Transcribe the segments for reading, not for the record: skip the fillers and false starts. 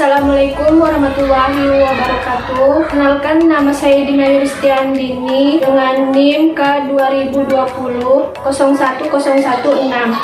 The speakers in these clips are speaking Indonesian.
Assalamualaikum warahmatullahi wabarakatuh. Kenalkan, nama saya Dina Yulistiandini dengan NIM K2020-01016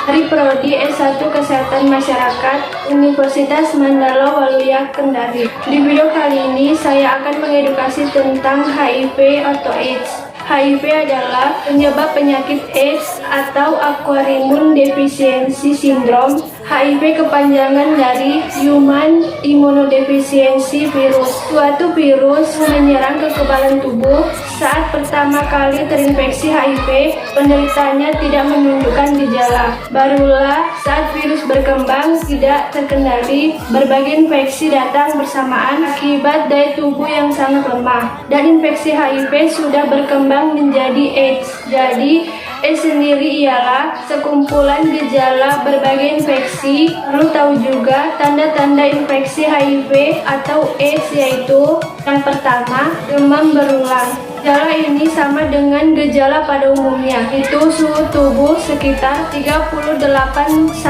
dari Prodi S1 Kesehatan Masyarakat Universitas Mandala Waluya Kendari. Di video kali ini saya akan mengedukasi tentang HIV atau AIDS. HIV adalah penyebab penyakit AIDS atau Acquired Immune Deficiency Syndrome. HIV kepanjangan dari Human Immunodeficiency Virus, suatu virus menyerang kekebalan tubuh. Saat pertama kali terinfeksi HIV, penderitanya tidak menunjukkan gejala. Barulah saat virus berkembang tidak terkendali, berbagai infeksi datang bersamaan akibat daya tubuh yang sangat lemah, dan infeksi HIV sudah berkembang menjadi AIDS. Jadi, AIDS sendiri ialah sekumpulan gejala berbagai infeksi. Perlu tahu juga tanda-tanda infeksi HIV atau AIDS, yaitu yang pertama, demam berulang. Gejala ini sama dengan gejala pada umumnya, itu suhu tubuh sekitar 38-40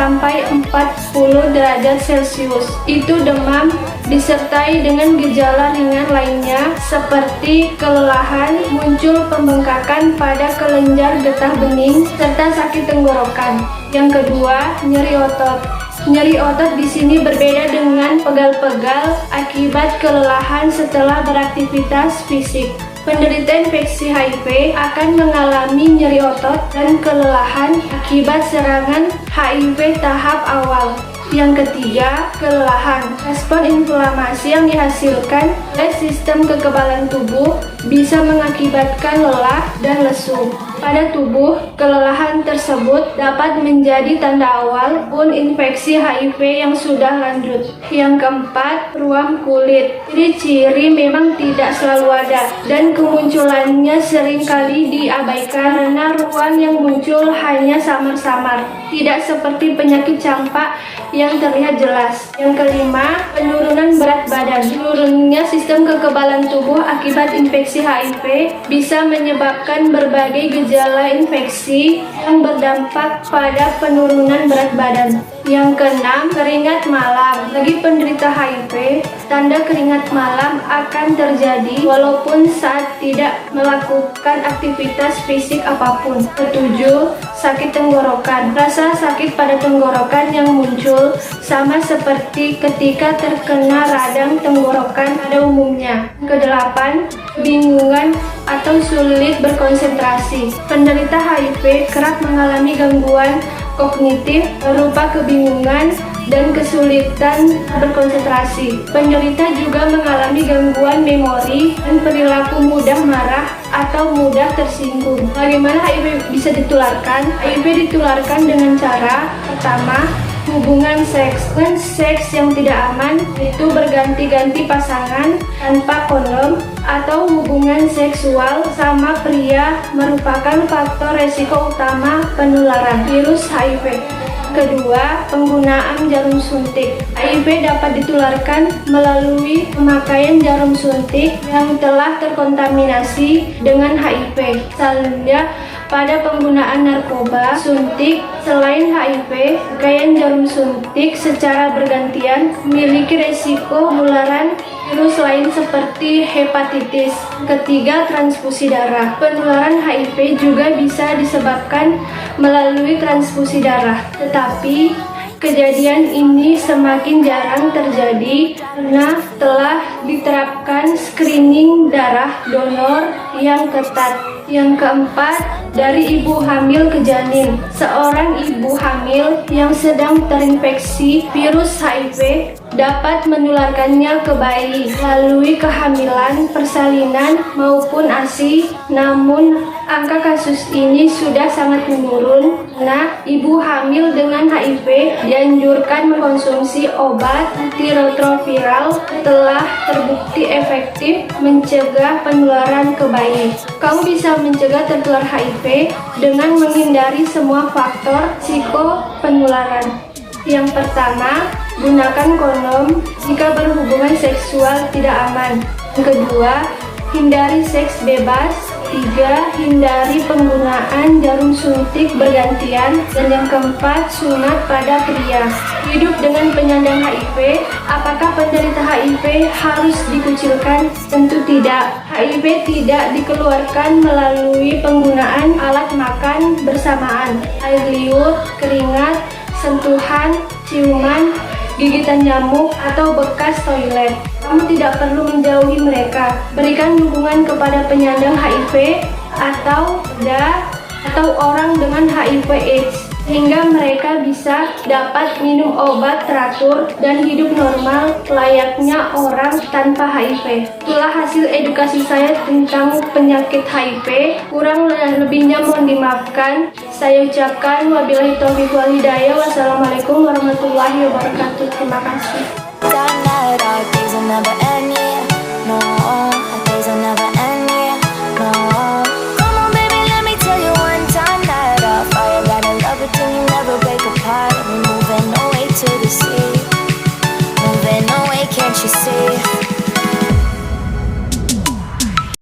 derajat Celcius. Itu demam, disertai dengan gejala ringan lainnya seperti kelelahan, muncul pembengkakan pada kelenjar getah bening, serta sakit tenggorokan. Yang kedua, nyeri otot. Nyeri otot di sini berbeda dengan pegal-pegal akibat kelelahan setelah beraktivitas fisik. Penderita infeksi HIV akan mengalami nyeri otot dan kelelahan akibat serangan HIV tahap awal. Yang ketiga, kelelahan. Respon inflamasi yang dihasilkan oleh sistem kekebalan tubuh bisa mengakibatkan lelah dan lesu pada tubuh. Kelelahan tersebut dapat menjadi tanda awal pun infeksi HIV yang sudah lanjut. Yang keempat, ruam kulit. Ciri-ciri memang tidak selalu ada, dan kemunculannya seringkali diabaikan karena ruam yang muncul hanya samar-samar, tidak seperti penyakit campak yang terlihat jelas. Yang kelima, penurunan berat badan. Menurunnya sistem kekebalan tubuh akibat infeksi HIV bisa menyebabkan berbagai gejala infeksi yang berdampak pada penurunan berat badan. Yang keenam, keringat malam. Bagi penderita HIV, tanda keringat malam akan terjadi walaupun saat tidak melakukan aktivitas fisik apapun. Ketujuh, sakit tenggorokan. Rasa sakit pada tenggorokan yang muncul sama seperti ketika terkena radang tenggorokan pada umumnya. Kedelapan, bingungan atau sulit berkonsentrasi. Penderita HIV kerap mengalami gangguan kognitif berupa kebingungan dan kesulitan berkonsentrasi. Penderita juga mengalami gangguan memori dan perilaku mudah marah atau mudah tersinggung. Bagaimana HIV bisa ditularkan? HIV ditularkan dengan cara pertama, hubungan seks. Dengan seks yang tidak aman, itu berganti-ganti pasangan tanpa kondom, atau hubungan seksual sama pria merupakan faktor resiko utama penularan virus HIV. Kedua, penggunaan jarum suntik. HIV dapat ditularkan melalui pemakaian jarum suntik yang telah terkontaminasi dengan HIV. Misalnya, pada penggunaan narkoba suntik. Selain HIV, pemakaian jarum suntik secara bergantian memiliki resiko penularan virus lain seperti hepatitis. Ketiga, transfusi darah. Penularan HIV juga bisa disebabkan melalui transfusi darah, tetapi kejadian ini semakin jarang terjadi karena telah diterapkan screening darah donor yang ketat. Yang keempat, dari ibu hamil ke janin. Seorang ibu hamil yang sedang terinfeksi virus HIV dapat menularkannya ke bayi melalui kehamilan, persalinan, maupun ASI. Namun, angka kasus ini sudah sangat menurun karena ibu hamil dengan HIV dianjurkan mengkonsumsi obat antiretroviral setelah terbukti efektif mencegah penularan ke bayi. Kamu bisa mencegah tertular HIV dengan menghindari semua faktor risiko penularan. Yang pertama, gunakan kondom jika berhubungan seksual tidak aman. Yang kedua, hindari seks bebas. ketiga, hindari penggunaan jarum suntik bergantian. Dan yang keempat, sunat pada pria. Hidup dengan penyandang HIV, apakah penderita HIV harus dikucilkan? Tentu tidak. HIV tidak dikeluarkan melalui penggunaan alat makan bersamaan, air liur, keringat, sentuhan, ciuman, gigitan nyamuk, atau bekas toilet. Kamu tidak perlu menjauhi mereka. Berikan dukungan kepada penyandang HIV atau orang dengan HIV/AIDS sehingga mereka bisa dapat minum obat teratur dan hidup normal layaknya orang tanpa HIV. Itulah hasil edukasi saya tentang penyakit HIV. Kurang dan lebihnya mohon dimaafkan. Saya ucapkan wabillahi taufiq wal hidayah. Wassalamualaikum warahmatullahi wabarakatuh. Terima kasih.